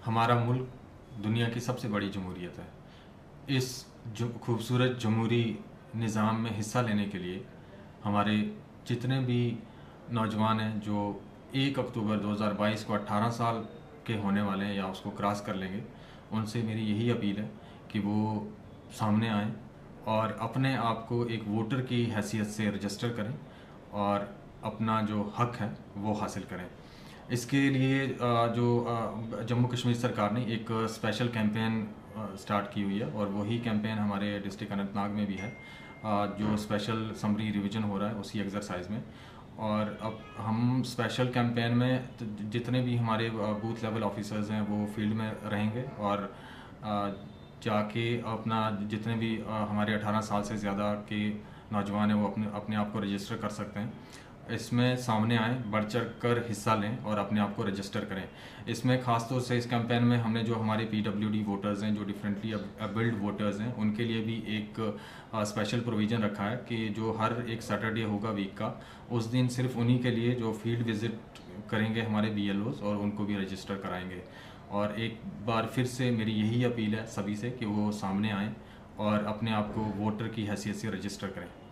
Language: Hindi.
हमारा मुल्क दुनिया की सबसे बड़ी जमहूरियत है। इस खूबसूरत जमहूरी निज़ाम में हिस्सा लेने के लिए हमारे जितने भी नौजवान हैं जो 1 अक्टूबर 2022 को 18 साल के होने वाले हैं या उसको क्रॉस कर लेंगे, उनसे मेरी यही अपील है कि वो सामने आएँ और अपने आप को एक वोटर की हैसियत से रजिस्टर करें और अपना जो हक है वो हासिल करें। इसके लिए जम्मू कश्मीर सरकार ने एक स्पेशल कैंपेन स्टार्ट की हुई है और वही कैंपेन हमारे डिस्ट्रिक्ट अनंतनाग में भी है, जो स्पेशल समरी रिवीजन हो रहा है उसी एक्सरसाइज में। और अब हम स्पेशल कैंपेन में जितने भी हमारे बूथ लेवल ऑफिसर्स हैं वो फील्ड में रहेंगे और अ, जाके अपना जितने भी हमारे 18 साल से ज़्यादा के नौजवान हैं वो अपने अपने आप को रजिस्टर कर सकते हैं। इसमें सामने आएँ, बढ़ चढ़ कर हिस्सा लें और अपने आप को रजिस्टर करें। इसमें ख़ास तौर से इस कैंपेन में हमने जो हमारे पीडब्ल्यूडी वोटर्स हैं, जो डिफरेंटली एबल्ड वोटर्स हैं, उनके लिए भी एक स्पेशल प्रोविज़न रखा है कि जो हर एक सैटरडे होगा वीक का, उस दिन सिर्फ उन्हीं के लिए जो फील्ड विज़िट करेंगे हमारे बीएलओज़ और उनको भी रजिस्टर कराएंगे। और एक बार फिर से मेरी यही अपील है सभी से कि वो सामने आएँ और अपने आप को वोटर की हैसियत से रजिस्टर करें।